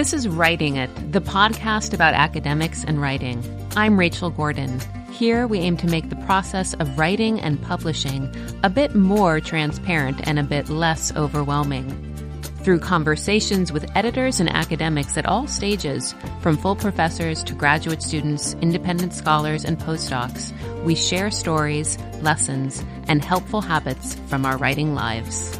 This is Writing It, the podcast about academics and writing. I'm Rachel Gordon. Here we aim to make the process of writing and publishing a bit more transparent and a bit less overwhelming. Through conversations with editors and academics at all stages, from full professors to graduate students, independent scholars, and postdocs, we share stories, lessons, and helpful habits from our writing lives.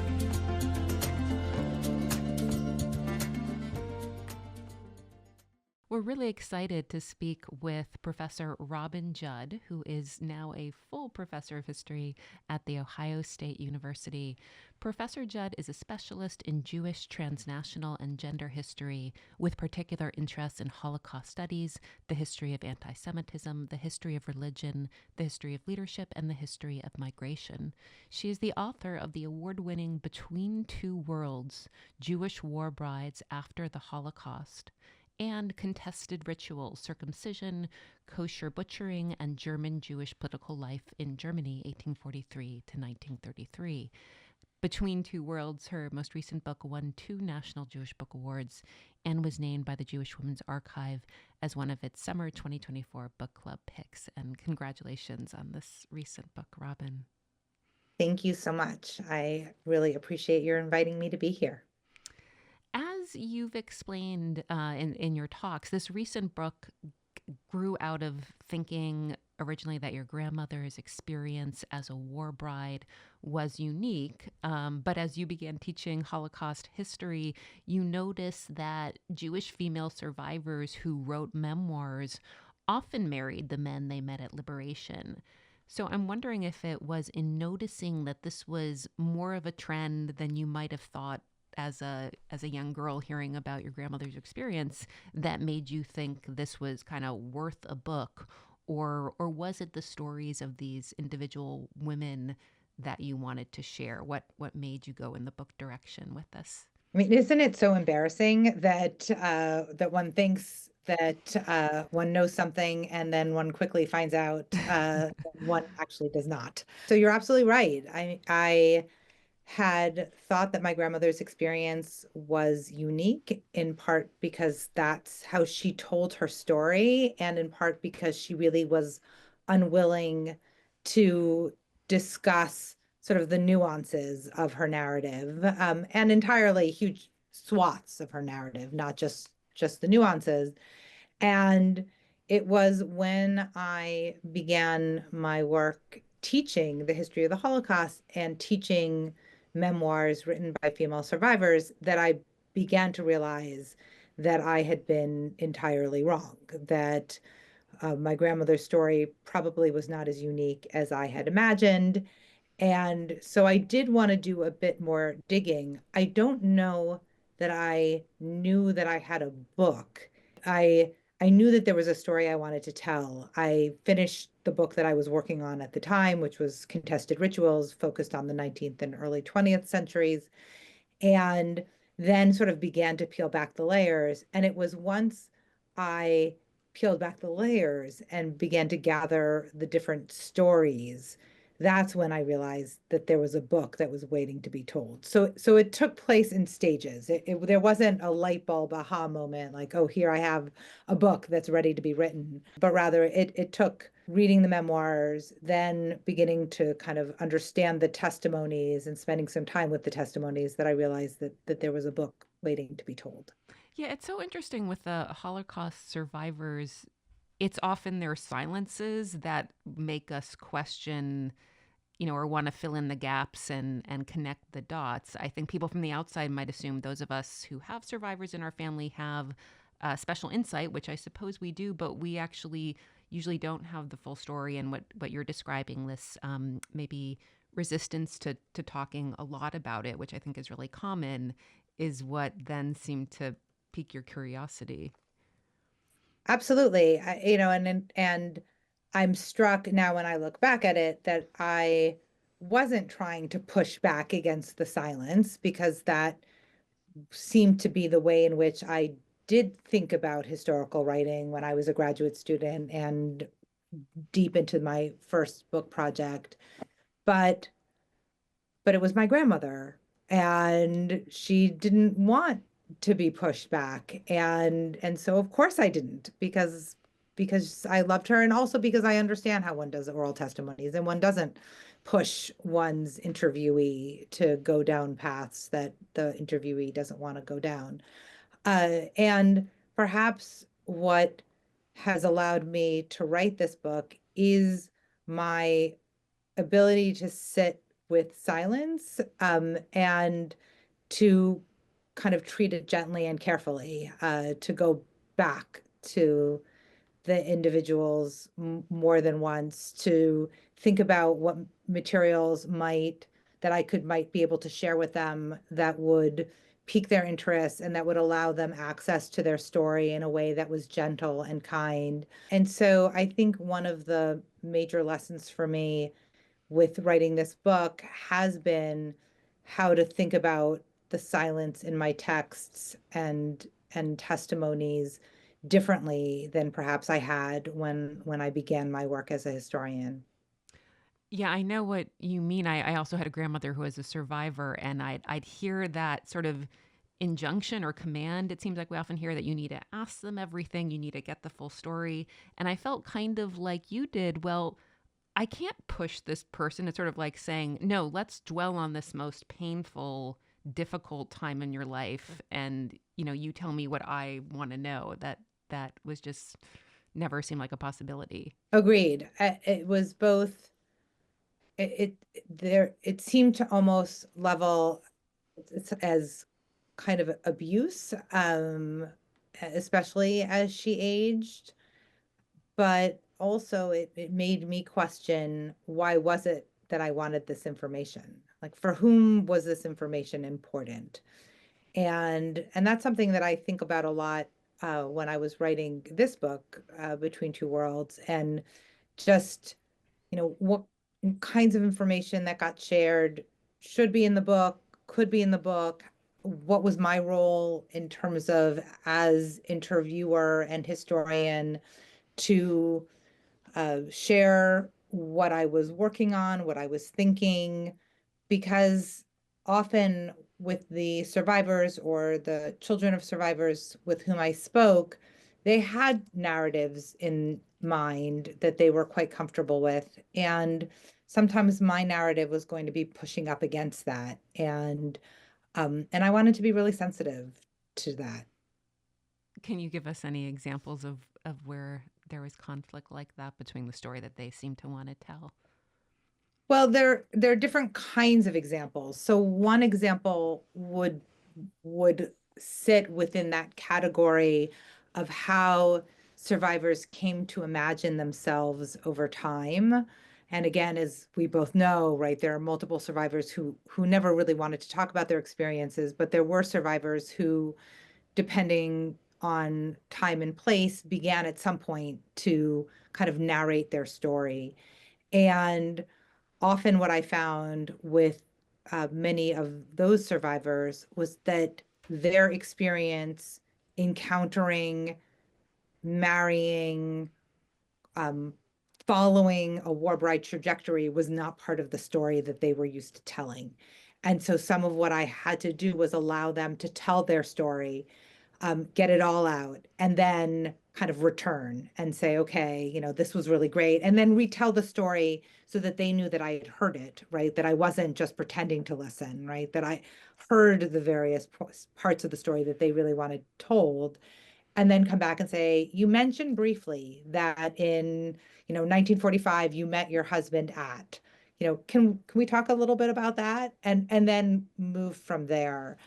We're really excited to speak with Professor Robin Judd, who is now a full professor of history at The Ohio State University. Professor Judd is a specialist in Jewish, transnational, and gender history, with particular interests in Holocaust studies, the history of anti-Semitism, the history of religion, the history of leadership, and the history of migration. She is the author of the award-winning Between Two Worlds, Jewish War Brides After the Holocaust, and Contested Rituals, Circumcision, Kosher Butchering, and German Jewish Political Life in Germany, 1843 to 1933. Between Two Worlds, her most recent book, won 2 National Jewish Book Awards and was named by the Jewish Women's Archive as one of its summer 2024 book club picks. And congratulations on this recent book, Robin. Thank you so much. I really appreciate your inviting me to be here. As you've explained in your talks, this recent book grew out of thinking originally that your grandmother's experience as a war bride was unique. But as you began teaching Holocaust history, you noticed that Jewish female survivors who wrote memoirs often married the men they met at liberation. So I'm wondering if it was in noticing that this was more of a trend than you might have thought as a young girl hearing about your grandmother's experience that made you think this was kind of worth a book, or was it the stories of these individual women that you wanted to share? What made you go in the book direction with this? I mean, isn't it so embarrassing that that one thinks that one knows something and then one quickly finds out one actually does not? So you're absolutely right. I had thought that my grandmother's experience was unique, in part because that's how she told her story, and in part because she really was unwilling to discuss sort of the nuances of her narrative, and entirely huge swaths of her narrative, not just the nuances. And it was when I began my work teaching the history of the Holocaust and teaching memoirs written by female survivors that I began to realize that I had been entirely wrong, that my grandmother's story probably was not as unique as I had imagined. And so I did want to do a bit more digging. I don't know that I knew that I had a book. I I knew that there was a story I wanted to tell. I finished the book that I was working on at the time, which was Contested Rituals, focused on the 19th and early 20th centuries, and then sort of began to peel back the layers. And it was once I peeled back the layers and began to gather the different stories, that's when I realized that there was a book that was waiting to be told. So it took place in stages. There wasn't a light bulb aha moment like, oh, here I have a book that's ready to be written, but rather it took reading the memoirs, then beginning to kind of understand the testimonies and spending some time with the testimonies, that I realized that there was a book waiting to be told. Yeah, it's so interesting with the Holocaust survivors. It's often their silences that make us question, or want to fill in the gaps and connect the dots. I think people from the outside might assume those of us who have survivors in our family have special insight, which I suppose we do, but we actually usually don't have the full story. And what you're describing, this maybe resistance to talking a lot about it, which I think is really common, is what then seemed to pique your curiosity. Absolutely. And I'm struck now when I look back at it that I wasn't trying to push back against the silence, because that seemed to be the way in which I did think about historical writing when I was a graduate student and deep into my first book project. But it was my grandmother, and she didn't want to be pushed back. And so of course I didn't, because I loved her, and also because I understand how one does oral testimonies, and one doesn't push one's interviewee to go down paths that the interviewee doesn't want to go down. And perhaps what has allowed me to write this book is my ability to sit with silence, and to kind of treat it gently and carefully, to go back to the individuals more than once, to think about what materials might be able to share with them that would pique their interest and that would allow them access to their story in a way that was gentle and kind. And so I think one of the major lessons for me with writing this book has been how to think about the silence in my texts and testimonies differently than perhaps I had when I began my work as a historian. Yeah, I know what you mean. I also had a grandmother who was a survivor, and I'd hear that sort of injunction or command. It seems like we often hear that you need to ask them everything, you need to get the full story. And I felt kind of like you did. Well, I can't push this person. It's sort of like saying, no, let's dwell on this most painful, difficult time in your life. And, you tell me what I want to know. That was just never seemed like a possibility. Agreed. It was both. It seemed to almost level it's as kind of abuse, especially as she aged. But also it made me question, why was it that I wanted this information? Like, for whom was this information important? And that's something that I think about a lot, when I was writing this book, Between Two Worlds, and just, what kinds of information that got shared should be in the book, could be in the book. What was my role in terms of, as interviewer and historian, to share what I was working on, what I was thinking, because often with the survivors or the children of survivors with whom I spoke, they had narratives in mind that they were quite comfortable with. And sometimes my narrative was going to be pushing up against that. And I wanted to be really sensitive to that. Can you give us any examples of where there was conflict like that between the story that they seem to want to tell? Well, there are different kinds of examples. So one example would sit within that category of how survivors came to imagine themselves over time. And again, as we both know, right, there are multiple survivors who never really wanted to talk about their experiences, but there were survivors who, depending on time and place, began at some point to kind of narrate their story. And often what I found with many of those survivors was that their experience encountering, marrying, um, following a war bride trajectory was not part of the story that they were used to telling. And so some of what I had to do was allow them to tell their story, get it all out, and then kind of return and say, okay, this was really great. And then retell the story so that they knew that I had heard it, right? That I wasn't just pretending to listen, right? That I heard the various parts of the story that they really wanted told, and then come back and say, you mentioned briefly that in, 1945, you met your husband at, can we talk a little bit about that? And then move from there.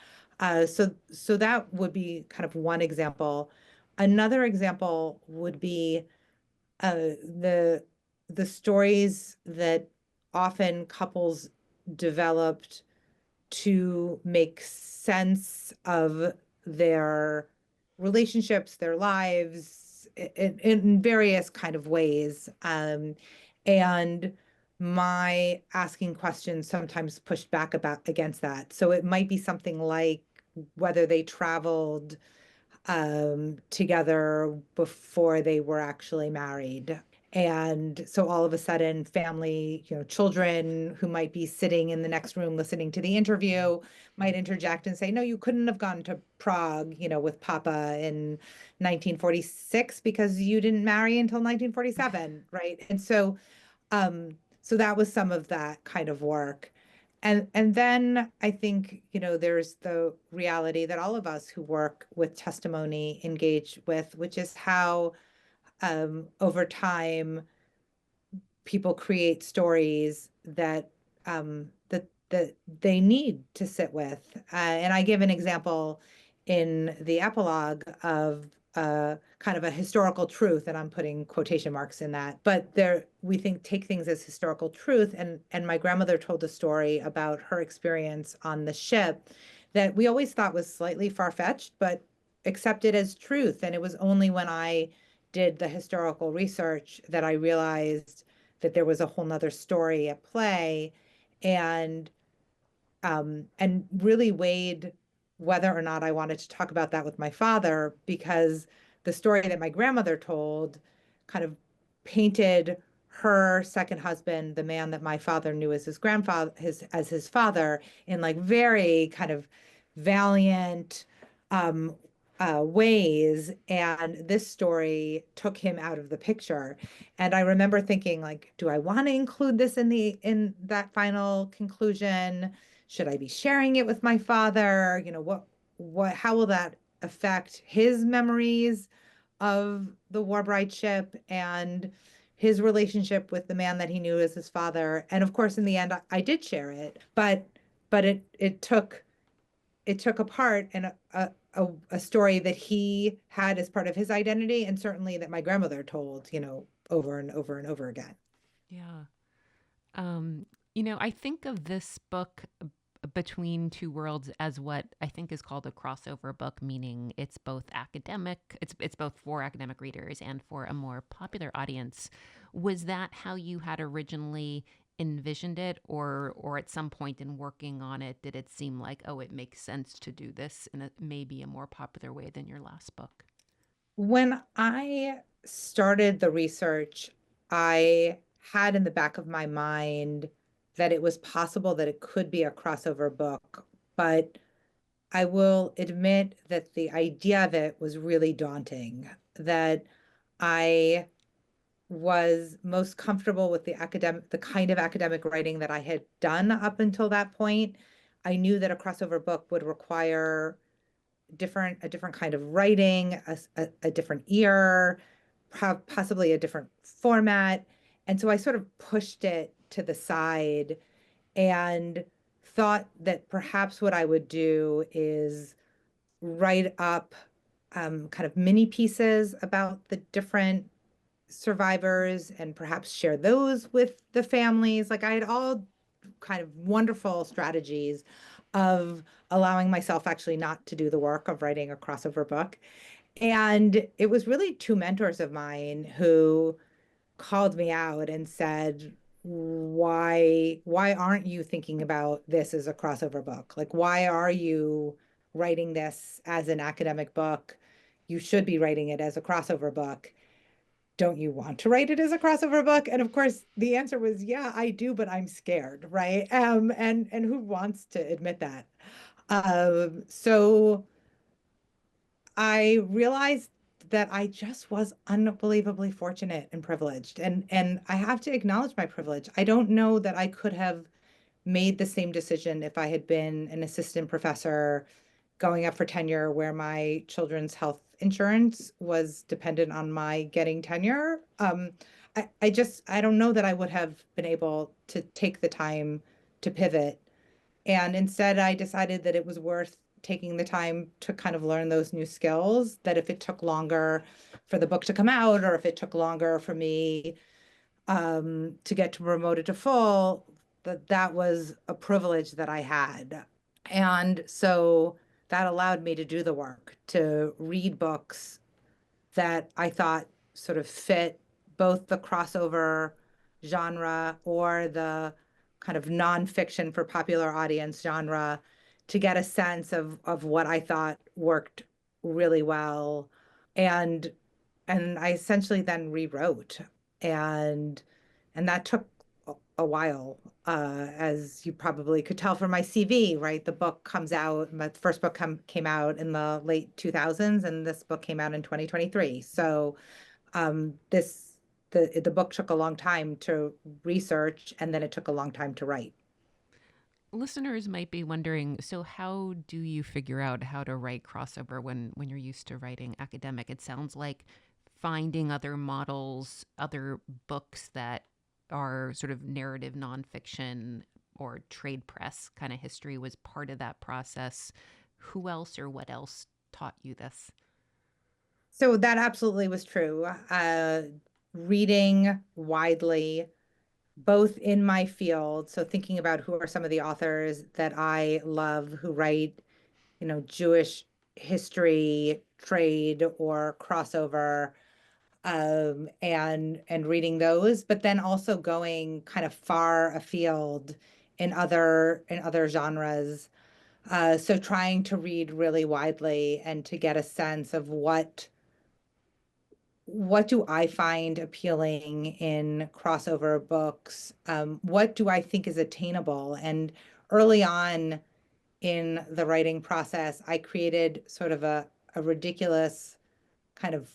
So that would be kind of one example. Another example would be, the stories that often couples developed to make sense of their relationships, their lives, in various kind of ways. And my asking questions sometimes pushed back about against that. So it might be something like whether they traveled together before they were actually married. And so all of a sudden, family, children who might be sitting in the next room listening to the interview might interject and say, no, you couldn't have gone to Prague, with Papa in 1946 because you didn't marry until 1947, right? And so that was some of that kind of work. And then I think, there's the reality that all of us who work with testimony engage with, which is how over time people create stories that they need to sit with. And I give an example in the epilogue of kind of a historical truth, and I'm putting quotation marks in that. But there, we take things as historical truth. And my grandmother told a story about her experience on the ship that we always thought was slightly far-fetched, but accepted as truth. And it was only when I did the historical research that I realized that there was a whole nother story at play, and really weighed whether or not I wanted to talk about that with my father, because the story that my grandmother told kind of painted her second husband, the man that my father knew as his grandfather, as his father, in like very kind of valiant um, ways. And this story took him out of the picture. And I remember thinking, like, do I want to include this in that final conclusion? Should I be sharing it with my father? How will that affect his memories of the War Bride ship and his relationship with the man that he knew as his father? And of course, in the end, I did share it, but it took apart and a story that he had as part of his identity, and certainly that my grandmother told, over and over and over again. Yeah. Um, I think of this book, Between Two Worlds, as what I think is called a crossover book, meaning it's both academic, it's both for academic readers and for a more popular audience. Was that how you had originally envisioned it, or at some point in working on it did it seem like, oh, it makes sense to do this in maybe a more popular way than your last book? When I started the research, I had in the back of my mind that it was possible that it could be a crossover book, but I will admit that the idea of it was really daunting, that I was most comfortable with the kind of academic writing that I had done up until that point. I knew that a crossover book would require a different kind of writing, a different ear, possibly a different format. And so I sort of pushed it to the side and thought that perhaps what I would do is write up kind of mini pieces about the different survivors and perhaps share those with the families. Like I had all kind of wonderful strategies of allowing myself actually not to do the work of writing a crossover book. And it was really two mentors of mine who called me out and said, why aren't you thinking about this as a crossover book? Like, why are you writing this as an academic book? You should be writing it as a crossover book. Don't you want to write it as a crossover book? And of course, the answer was, yeah, I do, but I'm scared, right? And who wants to admit that? So I realized that I just was unbelievably fortunate and privileged. And I have to acknowledge my privilege. I don't know that I could have made the same decision if I had been an assistant professor going up for tenure where my children's health insurance was dependent on my getting tenure. I don't know that I would have been able to take the time to pivot. And instead, I decided that it was worth taking the time to kind of learn those new skills, that if it took longer for the book to come out, or if it took longer for me to get to promoted to full, that was a privilege that I had. And so that allowed me to do the work, to read books that I thought sort of fit both the crossover genre or the kind of nonfiction for popular audience genre, to get a sense of what I thought worked really well. And and I essentially then rewrote. and that took a while, as you probably could tell from my CV, right? The book comes out, my first book came out in the late 2000s, and this book came out in 2023. So this the book took a long time to research, and then it took a long time to write. Listeners might be wondering, so how do you figure out how to write crossover when you're used to writing academic? It sounds like finding other models, other books that are sort of narrative nonfiction or trade press kind of history was part of that process. Who else or what else taught you this? So that absolutely was true. Reading widely, both in my field, so thinking about who are some of the authors that I love who write, Jewish history, trade, or crossover, and reading those, but then also going kind of far afield in other genres. So trying to read really widely and to get a sense of what do I find appealing in crossover books? What do I think is attainable? And early on in the writing process, I created sort of a ridiculous kind of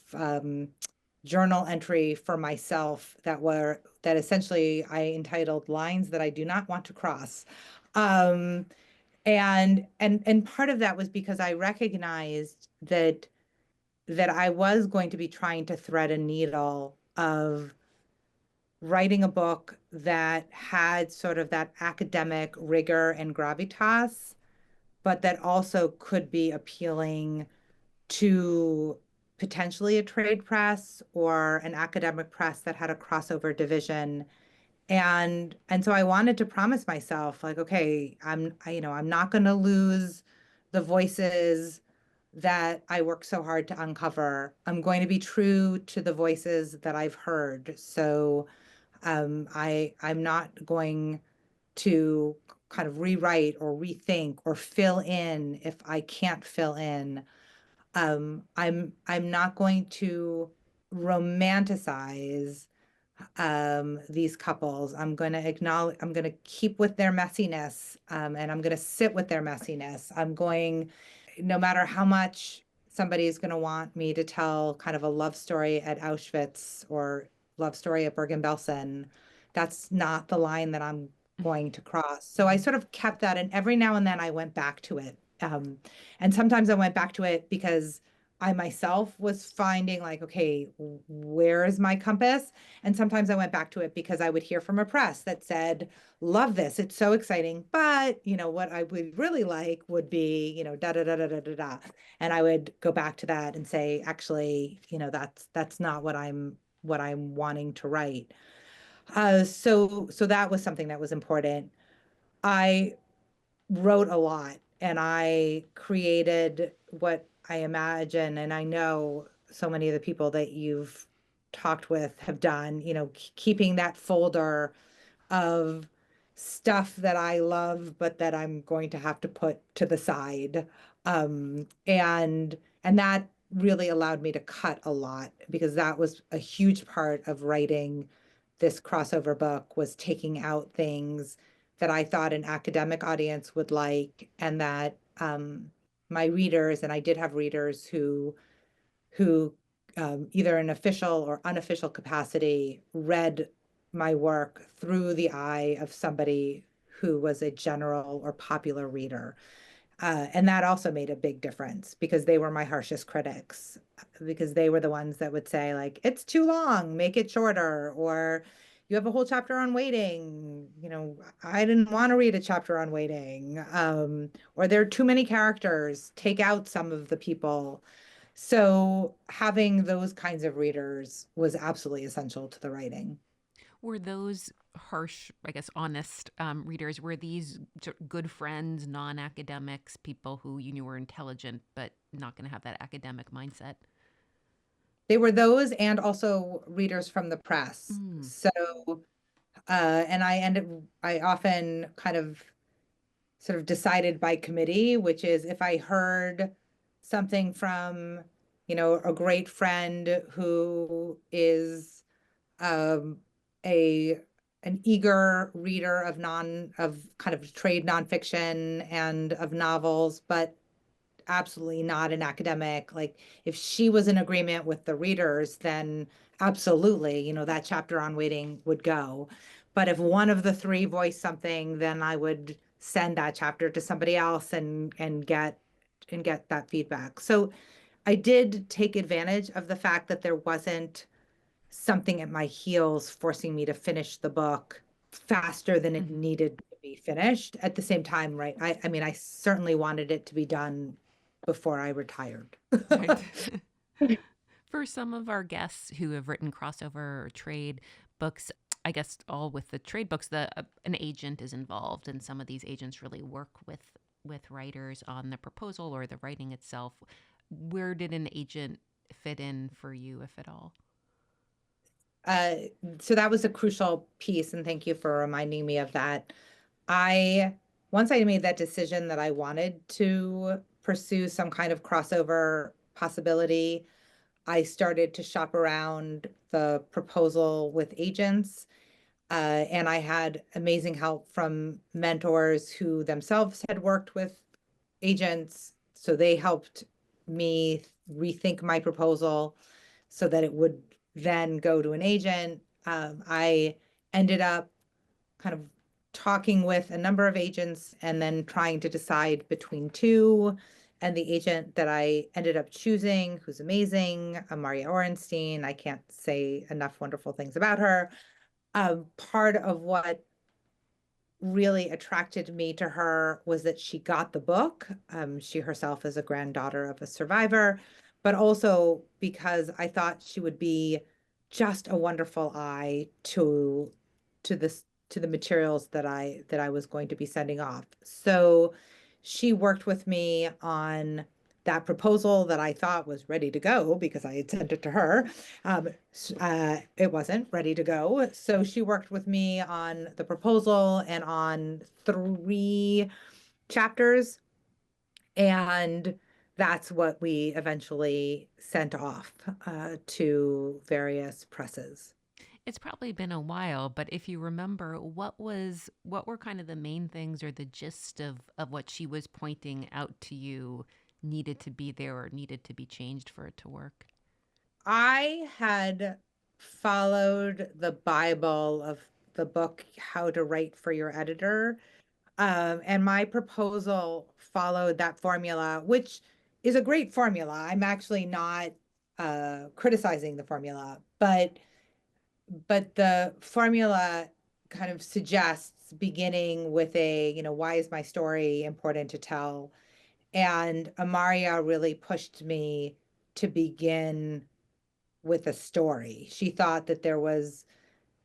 journal entry for myself that essentially I entitled "Lines That I Do Not Want to Cross." Um, and part of that was because I recognized that I was going to be trying to thread a needle of writing a book that had sort of that academic rigor and gravitas, but that also could be appealing to potentially a trade press or an academic press that had a crossover division. And so I wanted to promise myself, like, okay, I'm not going to lose the voices that I work so hard to uncover. I'm going to be true to the voices that I've heard. So I'm not going to kind of rewrite or rethink or fill in if I can't fill in. I'm not going to romanticize these couples. I'm going to keep with their messiness, and I'm going to sit with their messiness. No matter how much somebody is going to want me to tell kind of a love story at Auschwitz or love story at Bergen-Belsen, that's not the line that I'm going to cross. So I sort of kept that, and every now and then I went back to it. And sometimes I went back to it because I myself was finding like, okay, where is my compass? And sometimes I went back to it because I would hear from a press that said, love this, it's so exciting. But, what I would really like would be, da da da da da da da. And I would go back to that and say, actually, that's not what I'm wanting to write. So that was something that was important. I wrote a lot and I created what I imagine, and I know so many of the people that you've talked with have done, keeping that folder of stuff that I love, but that I'm going to have to put to the side. And that really allowed me to cut a lot because that was a huge part of writing this crossover book was taking out things that I thought an academic audience would like and that my readers, and I did have readers who either in official or unofficial capacity read my work through the eye of somebody who was a general or popular reader. And that also made a big difference because they were my harshest critics, because they were the ones that would say, like, it's too long, make it shorter, or you have a whole chapter on waiting. I didn't want to read a chapter on waiting. Or there are too many characters, take out some of the people. So having those kinds of readers was absolutely essential to the writing. Were those harsh, I guess, honest readers, were these good friends, non academics, people who you knew were intelligent but not going to have that academic mindset? They were those and also readers from the press. Mm. So, and I often kind of sort of decided by committee, which is if I heard something from, a great friend who is um, a an eager reader of kind of trade nonfiction and of novels, but absolutely not an academic. Like if she was in agreement with the readers, then absolutely, that chapter on waiting would go. But if one of the three voiced something, then I would send that chapter to somebody else and get that feedback. So I did take advantage of the fact that there wasn't something at my heels forcing me to finish the book faster than it Hmm. needed to be finished. At the same time, right? I mean, I certainly wanted it to be done before I retired. Right. For some of our guests who have written crossover or trade books, I guess all with the trade books, an agent is involved, and some of these agents really work with writers on the proposal or the writing itself. Where did an agent fit in for you, if at all? Uh, so that was a crucial piece, and thank you for reminding me of that. I Once I made that decision that I wanted to pursue some kind of crossover possibility, I started to shop around the proposal with agents. And I had amazing help from mentors who themselves had worked with agents. So they helped me rethink my proposal so that it would then go to an agent. I ended up kind of talking with a number of agents and then trying to decide between two. And the agent that I ended up choosing, who's amazing, Maria Orenstein, I can't say enough wonderful things about her. Part of what really attracted me to her was that she got the book. She herself is a granddaughter of a survivor, but also because I thought she would be just a wonderful eye to this to the materials that I was going to be sending off. So she worked with me on that proposal that I thought was ready to go because I had sent it to her. It wasn't ready to go. So she worked with me on the proposal and on three chapters. And that's what we eventually sent off to various presses. It's probably been a while, but if you remember, what were kind of the main things or the gist of what she was pointing out to you needed to be there or needed to be changed for it to work? I had followed the Bible of the book, How to Write for Your Editor. And my proposal followed that formula, which is a great formula. I'm actually not criticizing the formula, but the formula kind of suggests beginning with why is my story important to tell? And Amaria really pushed me to begin with a story. She thought that there was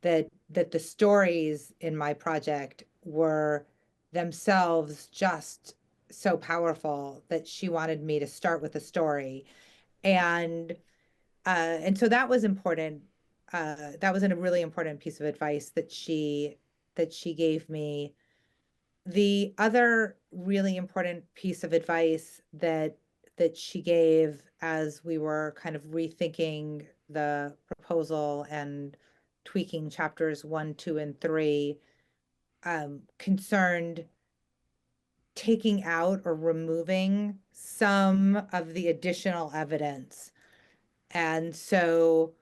that the stories in my project were themselves just so powerful that she wanted me to start with a story. And and so that was important. That was a really important piece of advice that she gave me. The other really important piece of advice that she gave as we were kind of rethinking the proposal and tweaking chapters one, two, and three, concerned taking out or removing some of the additional evidence. And so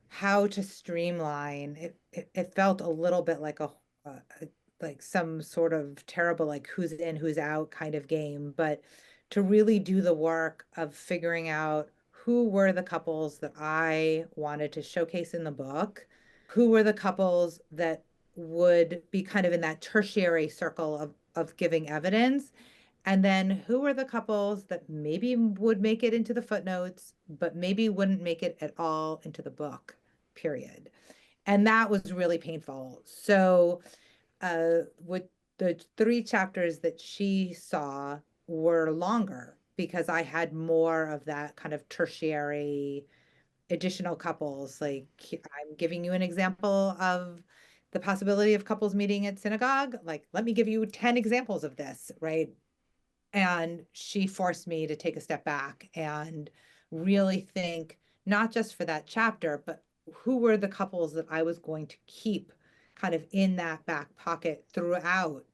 how to streamline it felt a little bit like like some sort of terrible like who's in who's out kind of game, but to really do the work of figuring out who were the couples that I wanted to showcase in the book, who were the couples that would be kind of in that tertiary circle of giving evidence, and then who were the couples that maybe would make it into the footnotes, but maybe wouldn't make it at all into the book, period. And that was really painful. So, with the three chapters that she saw were longer because I had more of that kind of tertiary additional couples. Like, I'm giving you an example of the possibility of couples meeting at synagogue. Like, let me give you 10 examples of this, right? And she forced me to take a step back and really think, not just for that chapter, but who were the couples that I was going to keep kind of in that back pocket throughout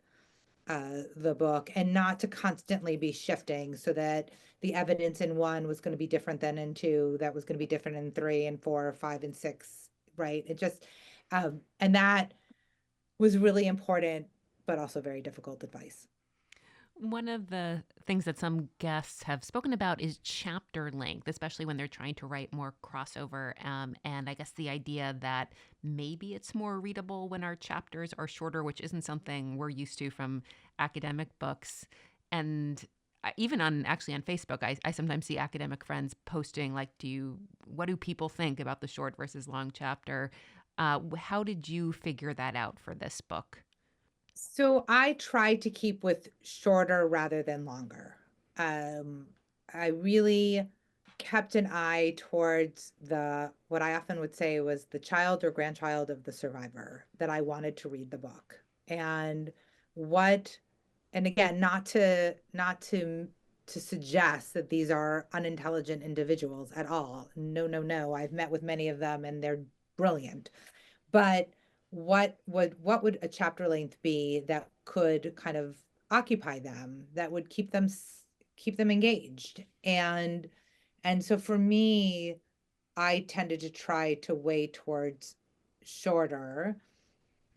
the book, and not to constantly be shifting, so that the evidence in one was going to be different than in two, that was going to be different in three and four, five and six, right? It just, and that was really important, but also very difficult advice. One of the things that some guests have spoken about is chapter length, especially when they're trying to write more crossover. And I guess the idea that maybe it's more readable when our chapters are shorter, which isn't something we're used to from academic books. And even on actually on Facebook, I sometimes see academic friends posting like, what do people think about the short versus long chapter? How did you figure that out for this book? So I try to keep with shorter rather than longer. Um, I really kept an eye towards the what I often would say was the child or grandchild of the survivor that I wanted to read the book. And what and again, not to suggest that these are unintelligent individuals at all. No, no, no. I've met with many of them and they're brilliant. But what would a chapter length be that could kind of occupy them, that would keep them engaged? And so for me, I tended to try to weigh towards shorter,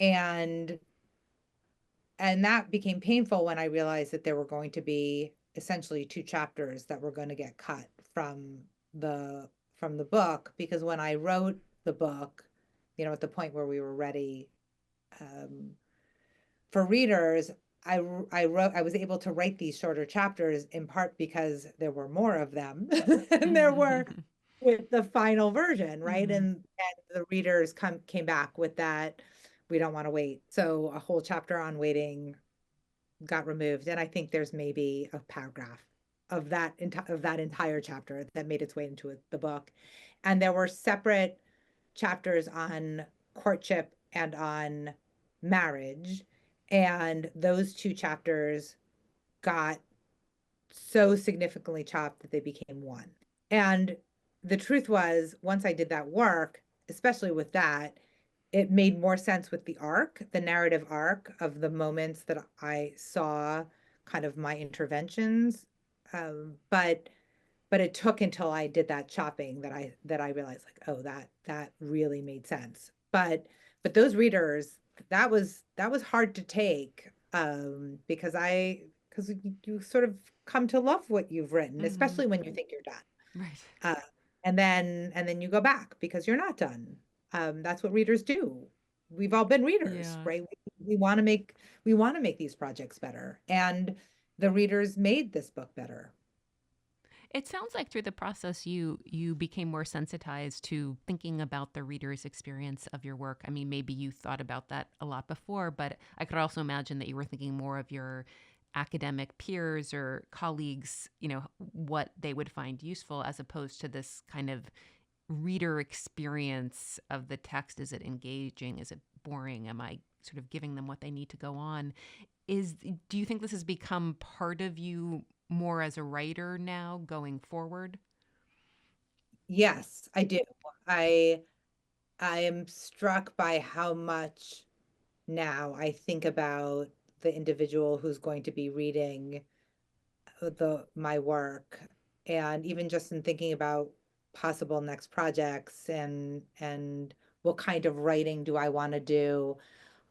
and and that became painful when I realized that there were going to be essentially two chapters that were going to get cut the from the book, because when I wrote the book, at the point where we were ready, um, for readers, I was able to write these shorter chapters in part because there were more of them and there were with the final version, right? Mhm. And the readers came back with that, we don't want to wait. So a whole chapter on waiting got removed, and I think there's maybe a paragraph of that entire chapter that made its way into the book. And there were separate chapters on courtship and on marriage, and those two chapters got so significantly chopped that they became one. And the truth was, once I did that work, especially with that, it made more sense with the arc, the narrative arc of the moments that I saw kind of my interventions. But it took until I did that chopping that I realized, like, oh, that really made sense. But those readers, that was hard to take, because you sort of come to love what you've written, Mhm. especially when you think you're done. Right. Uh, and then you go back because you're not done. That's what readers do. We've all been readers, Yeah. right? We want to make these projects better, and the readers made this book better. It sounds like through the process you became more sensitized to thinking about the reader's experience of your work. I mean, maybe you thought about that a lot before, but I could also imagine that you were thinking more of your academic peers or colleagues, what they would find useful as opposed to this kind of reader experience of the text. Is it engaging? Is it boring? Am I sort of giving them what they need to go on? Is Do you think this has become part of you more as a writer now going forward? Yes, I do. I I am struck by how much now I think about the individual who's going to be reading the my work, and even just in thinking about possible next projects, and what kind of writing do I want to do.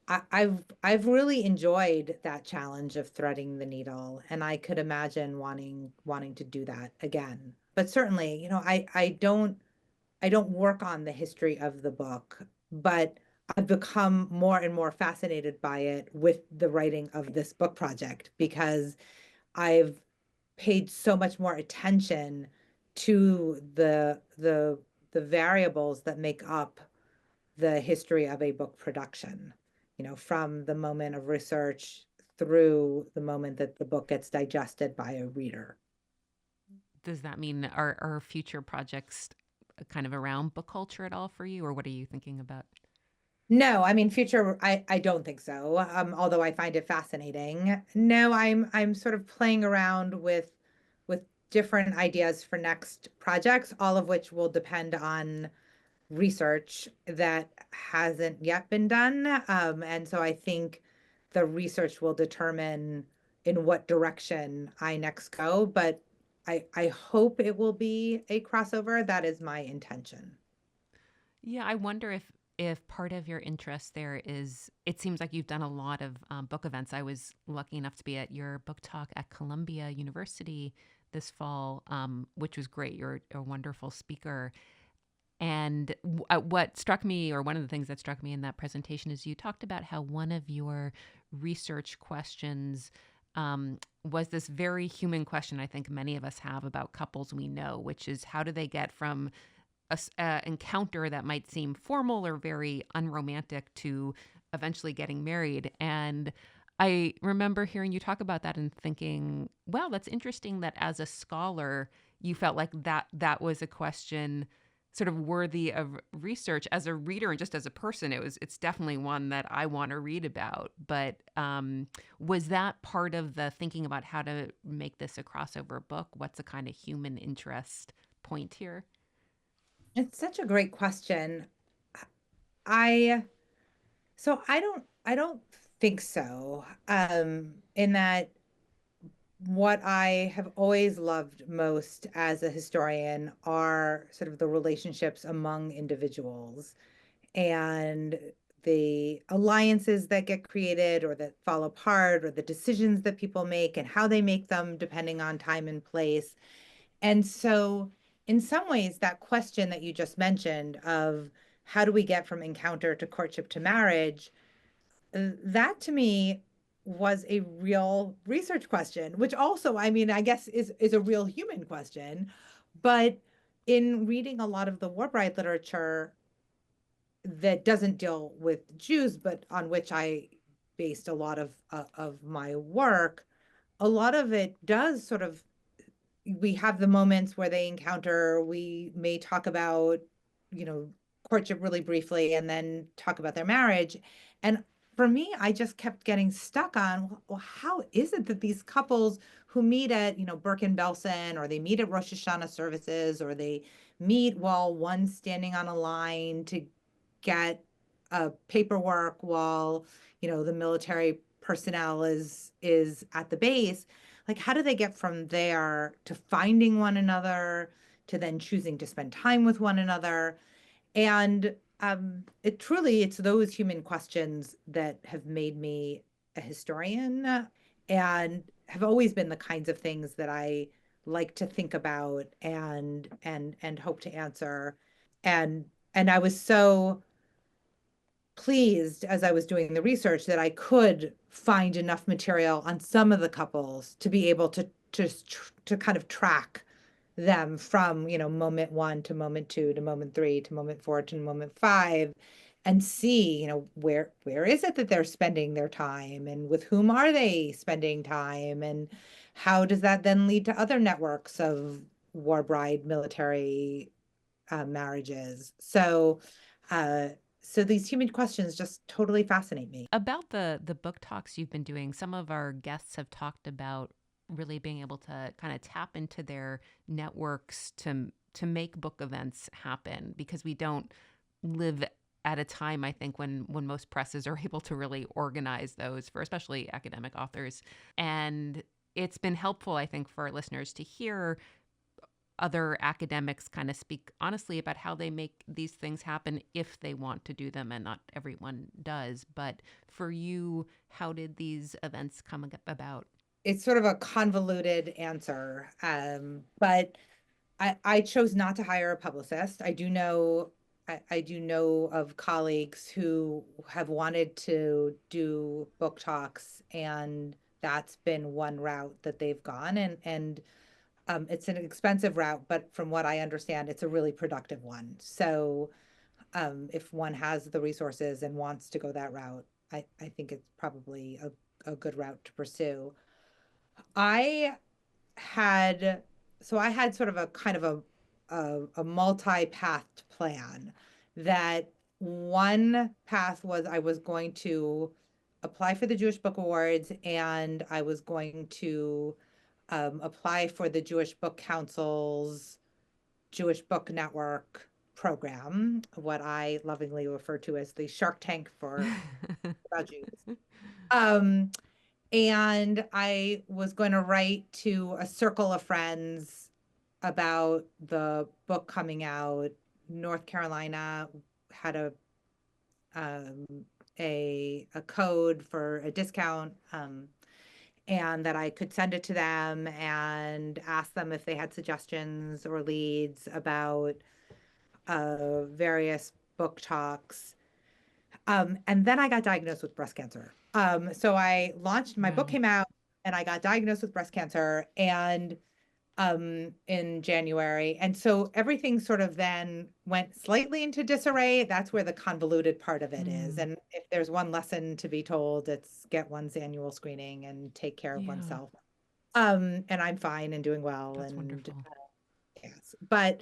I've really enjoyed that challenge of threading the needle, and I could imagine wanting to do that again. But certainly, I don't work on the history of the book, but I've become more and more fascinated by it with the writing of this book project, because I've paid so much more attention to the variables that make up the history of a book production, from the moment of research through the moment that the book gets digested by a reader. Does that mean are future projects kind of around book culture at all for you, or what are you thinking about? No, I mean, future, I don't think so. Although I find it fascinating. No, I'm sort of playing around with different ideas for next projects, all of which will depend on research that hasn't yet been done. And so I think the research will determine in what direction I next go, but I hope it will be a crossover. That is my intention. Yeah, I wonder if part of your interest there is it seems like you've done a lot of book events. I was lucky enough to be at your book talk at Columbia University this fall, which was great. You're a wonderful speaker. And what struck me, or one of the things that struck me in that presentation, is you talked about how one of your research questions was this very human question I think many of us have about couples we know, which is how do they get from a encounter that might seem formal or very unromantic to eventually getting married. And I remember hearing you talk about that and thinking, well, that's interesting that as a scholar, you felt like that was a question sort of worthy of research. As a reader and just as a person, it's definitely one that I want to read about. But was that part of the thinking about how to make this a crossover book? What's a kind of human interest point here? It's such a great question. I I don't think so. In that what I have always loved most as a historian are sort of the relationships among individuals and the alliances that get created or that fall apart or the decisions that people make and how they make them depending on time and place. And so, in some ways, that question that you just mentioned of how do we get from encounter to courtship to marriage, that to me was a real research question, which also, I mean, I guess is a real human question. But in reading a lot of the war bride literature that doesn't deal with Jews, but on which I based a lot of my work, a lot of it does sort of we have the moments where they encounter, we may talk about, you know, courtship really briefly and then talk about their marriage. And for me, I just kept getting stuck on, well, how is it that these couples who meet at, Bergen-Belsen, or they meet at Rosh Hashanah services, or they meet while one's standing on a line to get paperwork while, the military personnel is at the base, like how do they get from there to finding one another to then choosing to spend time with one another? And it's those human questions that have made me a historian and have always been the kinds of things that I like to think about and hope to answer. And I was so pleased as I was doing the research that I could find enough material on some of the couples to be able to kind of track them from, moment one to moment two to moment three to moment four to moment five and see, where is it that they're spending their time and with whom are they spending time and how does that then lead to other networks of war bride military marriages. Uh, so these human questions just totally fascinate me. About the book talks you've been doing, some of our guests have talked about really being able to kind of tap into their networks to make book events happen because we don't live at a time I think when most presses are able to really organize those for especially academic authors. And it's been helpful I think for our listeners to hear other academics kind of speak honestly about how they make these things happen if they want to do them, and not everyone does. But for you, how did these events come about? It's sort of a convoluted answer, but I chose not to hire a publicist. I do know of colleagues who have wanted to do book talks, and that's been one route that they've gone. And it's an expensive route, but from what I understand, it's a really productive one. So if one has the resources and wants to go that route, I think it's probably a good route to pursue. I had I had sort of a kind of a multi-pathed plan that one path was I was going to apply for the Jewish Book Awards and I was going to apply for the Jewish Book Council's Jewish Book Network program, what I lovingly refer to as the Shark Tank for about Jews. Um, and I was going to write to a circle of friends about the book coming out. North Carolina had um, a code for a discount, and that I could send it to them and ask them if they had suggestions or leads about various book talks. And then I got diagnosed with breast cancer. So I launched, my book Wow. came out, and I got diagnosed with breast cancer and in January. And so everything sort of then went slightly into disarray. That's where the convoluted part of it is. Mm, And if there's one lesson to be told, it's get one's annual screening and take care of yeah, oneself. And I'm fine and doing well, that's and wonderful. yes. But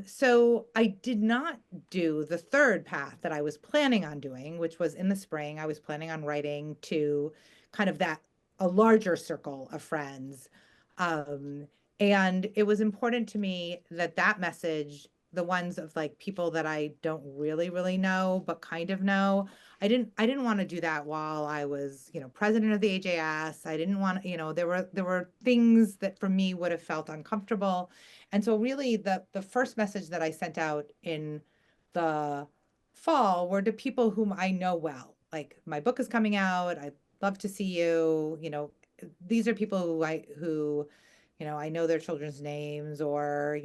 so I did not do the third path that I was planning on doing, which was in the spring. I was planning on writing to kind of that a larger circle of friends. Um, and it was important to me that that message, the ones of like people that I don't really know, but kind of know, I didn't want to do that while I was, president of the AJS. I didn't want, there were things that for me would have felt uncomfortable. And so really the first message that I sent out in the fall were to people whom I know well. Like, my book is coming out. I'd love to see you. These are people who I know their children's names, or,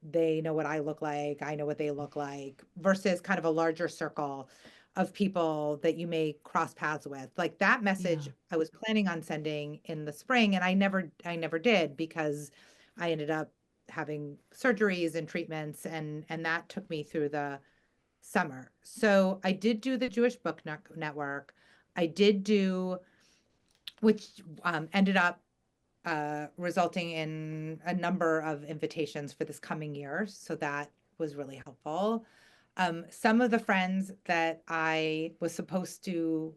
they know what I look like, I know what they look like, versus kind of a larger circle of people that you may cross paths with. Like, that message Yeah. I was planning on sending in the spring, and I never did, because I ended up having surgeries and treatments, and that took me through the summer. So I did do the Jewish Book Network. I did do, which ended up resulting in a number of invitations for this coming year. So that was really helpful. Some of the friends that I was supposed to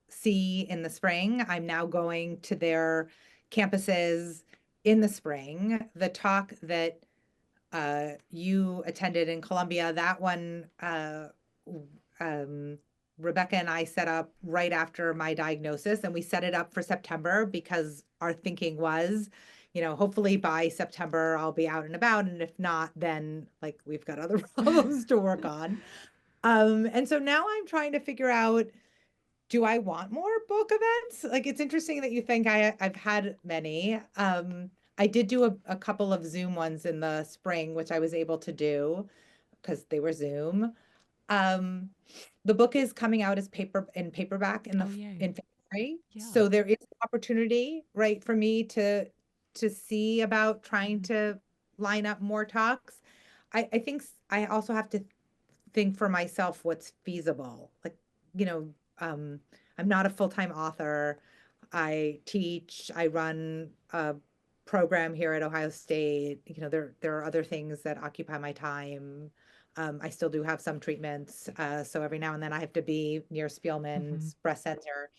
see in the spring, I'm now going to their campuses in the spring. The talk that you attended in Columbia, that one, um, Rebecca and I set up right after my diagnosis, and we set it up for September because our thinking was, hopefully by September I'll be out and about. And if not, then like we've got other problems to work on. And so now I'm trying to figure out, do I want more book events? Like, it's interesting that you think I've had many. I did do a couple of Zoom ones in the spring, which I was able to do because they were Zoom. Um, the book is coming out as paperback Oh, yay. in February. Yeah. So there is an opportunity, right, for me to see about trying Mm, to line up more talks. I think I also have to think for myself what's feasible. Like, you know, I'm not a full-time author. I teach, I run a program here at Ohio State. There are other things that occupy my time. I still do have some treatments. So every now and then I have to be near mm-hmm. Spielman's breast center.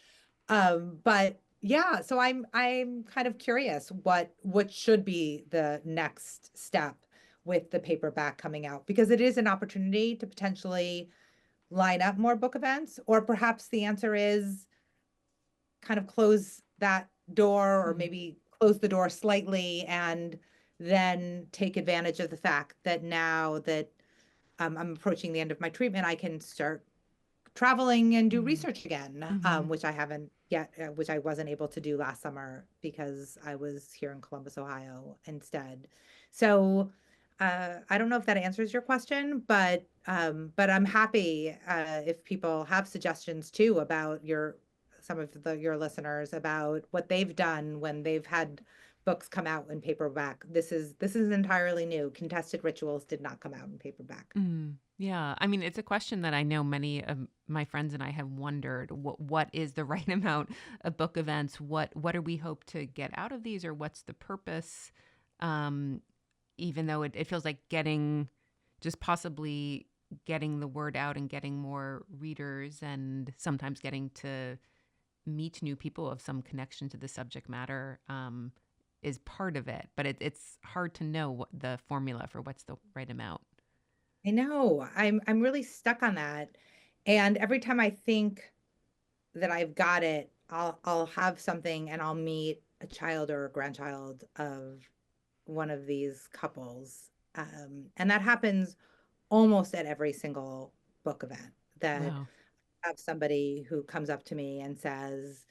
But yeah, so I'm kind of curious what should be the next step with the paperback coming out, because it is an opportunity to potentially line up more book events, or perhaps the answer is kind of close that door, or Mm, maybe close the door slightly, and then take advantage of the fact that now that I'm approaching the end of my treatment, I can start traveling and do mm, research again, mm-hmm. which I haven't yet, which I wasn't able to do last summer because I was here in Columbus, Ohio instead. So I don't know if that answers your question, but I'm happy if people have suggestions too about some of your listeners about what they've done when they've had books come out in paperback. This is entirely new. Contested Rituals did not come out in paperback. Mm, yeah. I mean, it's a question that I know many of my friends and I have wondered. What is the right amount of book events? What do we hope to get out of these, or what's the purpose? Um, Even though it feels like just possibly getting the word out and getting more readers, and sometimes getting to meet new people of some connection to the subject matter, is part of it. But it's hard to know what the formula for what's the right amount. I know. I'm really stuck on that. And every time I think that I've got it, I'll have something and I'll meet a child or a grandchild of one of these couples. And that happens almost at every single book event that Wow. I have somebody who comes up to me and says,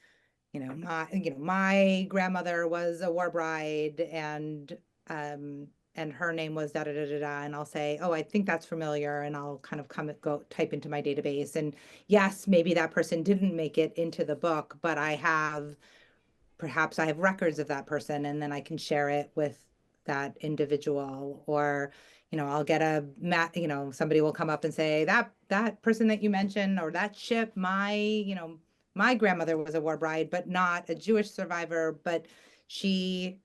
my grandmother was a war bride and her name was da da da da da. And I'll say, oh, I think that's familiar. And I'll kind of go type into my database. And yes, maybe that person didn't make it into the book, but perhaps I have records of that person and then I can share it with that individual. Or I'll get somebody will come up and say that person that you mentioned or that ship, my grandmother was a war bride but not a Jewish survivor, but she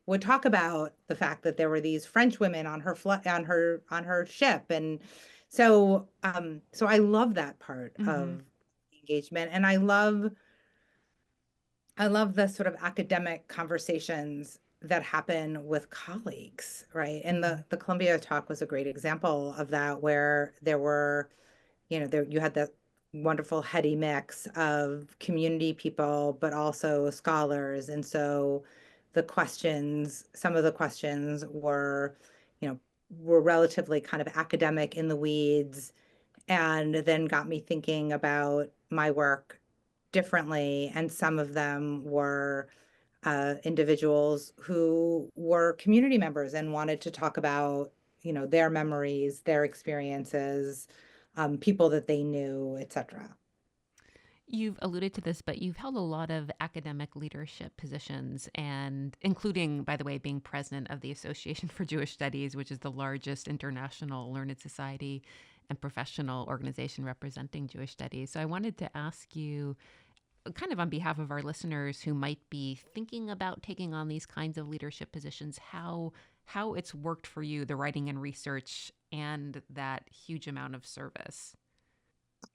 would talk about the fact that there were these French women on her on her ship. And so I love that part Hmm. of engagement. And I love the sort of academic conversations that happen with colleagues, right? And Hmm. the Columbia talk was a great example of that, where there were, there you had that wonderful heady mix of community people, but also scholars. And so some of the questions were relatively kind of academic in the weeds, and then got me thinking about my work differently. And some of them were individuals who were community members and wanted to talk about, their memories, their experiences, people that they knew, etc. You've alluded to this, but you've held a lot of academic leadership positions, and including, by the way, being president of the Association for Jewish Studies, which is the largest international learned society and professional organization representing Jewish studies. So I wanted to ask you, kind of on behalf of our listeners who might be thinking about taking on these kinds of leadership positions, how it's worked for you, the writing and research, and that huge amount of service.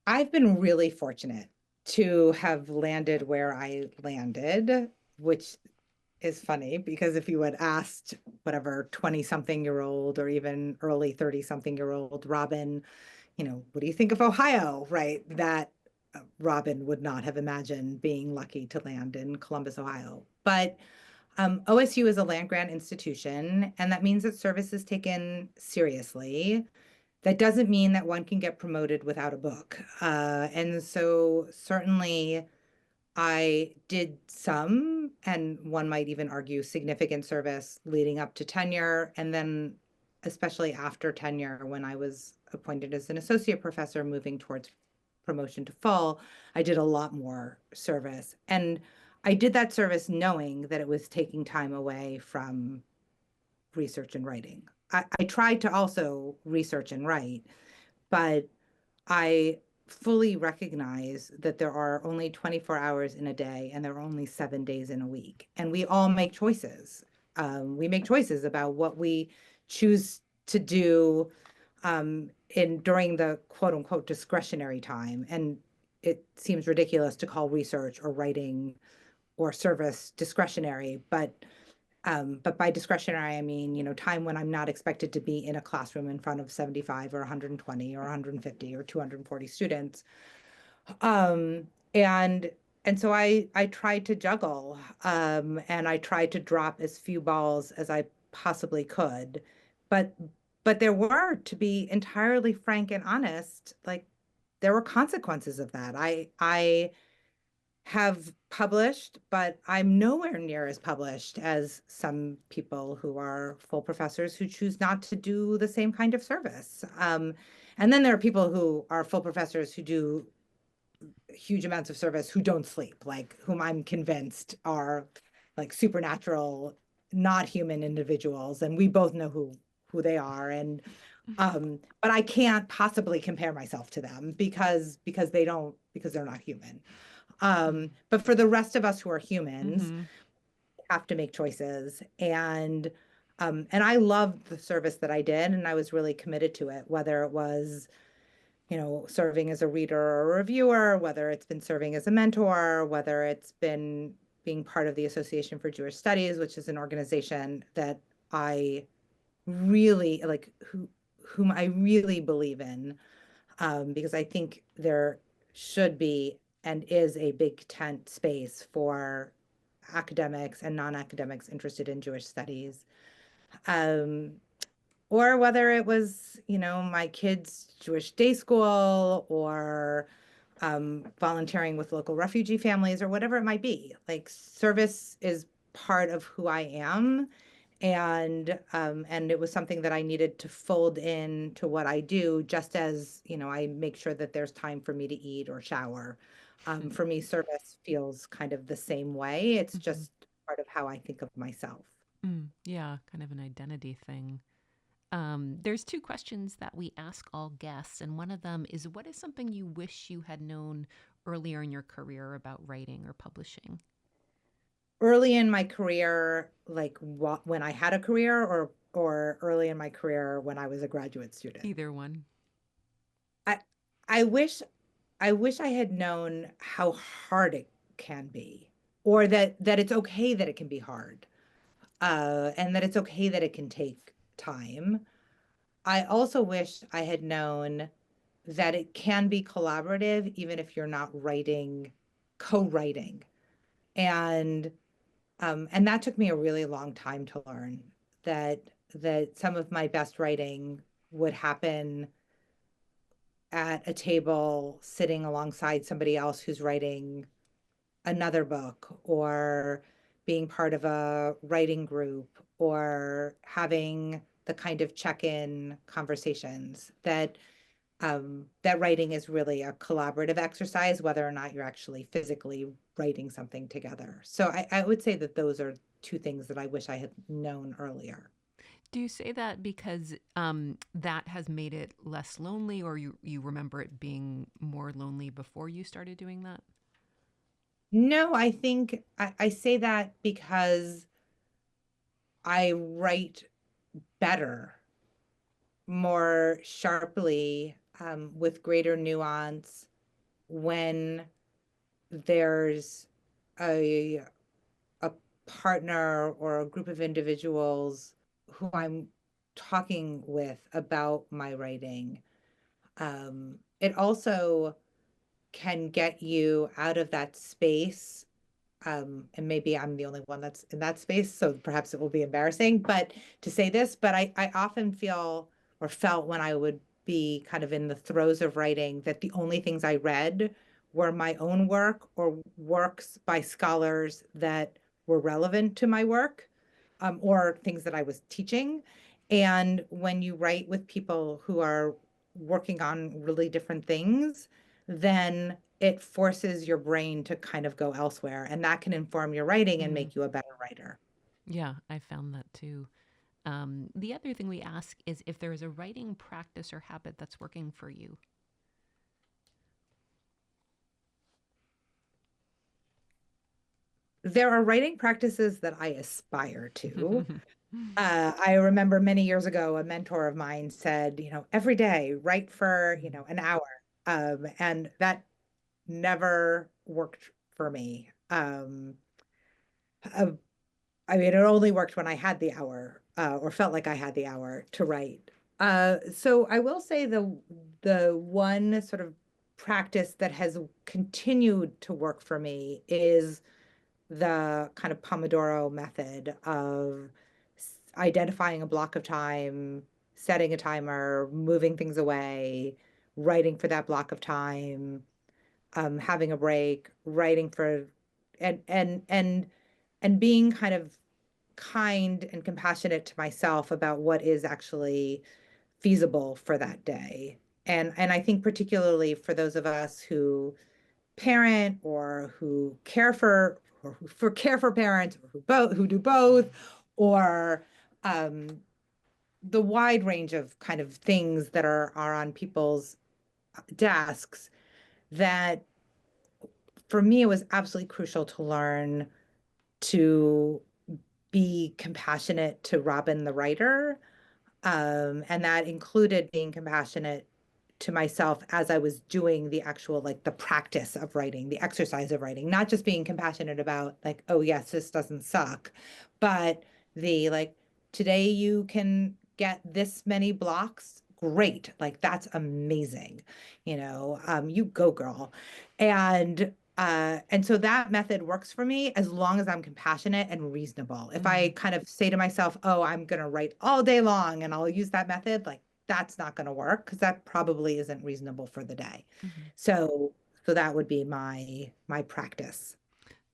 I've been really fortunate to have landed where I landed, which is funny because if you had asked whatever 20 something year old or even early 30 something year old Robin, what do you think of Ohio? Right? That Robin would not have imagined being lucky to land in Columbus, Ohio. But OSU is a land grant institution, and that means that service is taken seriously. That doesn't mean that one can get promoted without a book. And so certainly I did some, and one might even argue significant service leading up to tenure. And then, especially after tenure, when I was appointed as an associate professor moving towards promotion to full, I did a lot more service. And I did that service knowing that it was taking time away from research and writing. I tried to also research and write, but I fully recognize that there are only 24 hours in a day and there are only 7 days in a week. And we all make choices. We make choices about what we choose to do in during the quote unquote discretionary time. And it seems ridiculous to call research or writing or service discretionary, but by discretionary, I mean, time when I'm not expected to be in a classroom in front of 75 or 120 or 150 or 240 students. Um, and and so I tried to juggle, and I tried to drop as few balls as I possibly could. But but there were, to be entirely frank and honest, like there were consequences of that. I have published, but I'm nowhere near as published as some people who are full professors who choose not to do the same kind of service. And then there are people who are full professors who do huge amounts of service who don't sleep, like whom I'm convinced are like supernatural, not human individuals, and we both know who they are. And but I can't possibly compare myself to them because they're not human. But for the rest of us who are humans, Mm-hmm. we have to make choices. And I loved the service that I did, and I was really committed to it, whether it was, serving as a reader or a reviewer, whether it's been serving as a mentor, whether it's been being part of the Association for Jewish Studies, which is an organization that I really like, whom I really believe in, because I think there should be and is a big tent space for academics and non-academics interested in Jewish studies. Um, or whether it was, my kids' Jewish day school or volunteering with local refugee families or whatever it might be. Like service is part of who I am. And it was something that I needed to fold in to what I do, just as, I make sure that there's time for me to eat or shower. For me, service feels kind of the same way. It's Mhm. just part of how I think of myself. Yeah, kind of an identity thing. There's two questions that we ask all guests, and one of them is, what is something you wish you had known earlier in your career about writing or publishing? Early in my career, like when I had a career, or early in my career when I was a graduate student. Either one. I I wish I had known how hard it can be, or that it's okay that it can be hard, and that it's okay that it can take time. I also wish I had known that it can be collaborative, even if you're not co-writing. And and that took me a really long time to learn that some of my best writing would happen at a table sitting alongside somebody else who's writing another book, or being part of a writing group, or having the kind of check-in conversations that writing is really a collaborative exercise, whether or not you're actually physically writing something together. So I would say that those are two things that I wish I had known earlier. Do you say that because that has made it less lonely, or you remember it being more lonely before you started doing that? No, I think I say that because I write better, more sharply, with greater nuance when there's a a partner or a group of individuals who I'm talking with about my writing. It also can get you out of that space. And maybe I'm the only one that's in that space, so perhaps it will be embarrassing, but to say this, but I often feel or felt when I would be kind of in the throes of writing that the only things I read were my own work or works by scholars that were relevant to my work, or things that I was teaching. And when you write with people who are working on really different things, then it forces your brain to kind of go elsewhere, and that can inform your writing and Mm, make you a better writer. yeah, I found that too. The other thing we ask is if there is a writing practice or habit that's working for you. There are writing practices that I aspire to. I remember many years ago, a mentor of mine said, every day write for, an hour. And that never worked for me. Uh, I mean, it only worked when I had the hour, or felt like I had the hour to write. So I will say the one sort of practice that has continued to work for me is the kind of Pomodoro method of identifying a block of time, setting a timer, moving things away, writing for that block of time, having a break, writing for, and and being kind of kind and compassionate to myself about what is actually feasible for that day. And I think particularly for those of us who parent, or who care for, care for parents, or who do both, or um, the wide range of kind of things that are on people's desks, that for me it was absolutely crucial to learn to be compassionate to Robin the writer. And that included being compassionate to myself as I was doing the actual, like the practice of writing, the exercise of writing, not just being compassionate about like, oh yes, this doesn't suck, but the like, today you can get this many blocks, great. Like, that's amazing. You go, girl. And so that method works for me as long as I'm compassionate and reasonable. If I kind of say to myself, oh, I'm going to write all day long and I'll use that method, like, that's not going to work, because that probably isn't reasonable for the day. So that would be my practice.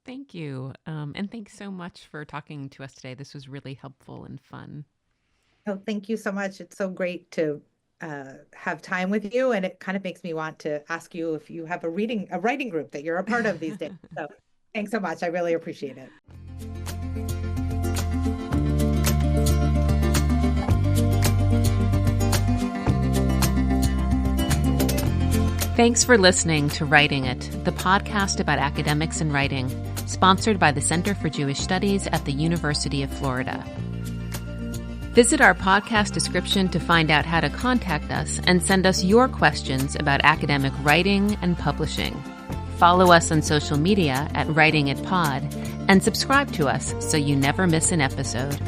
Thank you. And thanks so much for talking to us today. This was really helpful and fun. Oh, thank you so much. It's so great to have time with you, and it kind of makes me want to ask you if you have a writing group that you're a part of these days. So thanks so much. I really appreciate it. Thanks for listening to Writing It, the podcast about academics and writing, sponsored by the Center for Jewish Studies at the University of Florida. Visit our podcast description to find out how to contact us and send us your questions about academic writing and publishing. Follow us on social media at Writing It Pod and subscribe to us so you never miss an episode.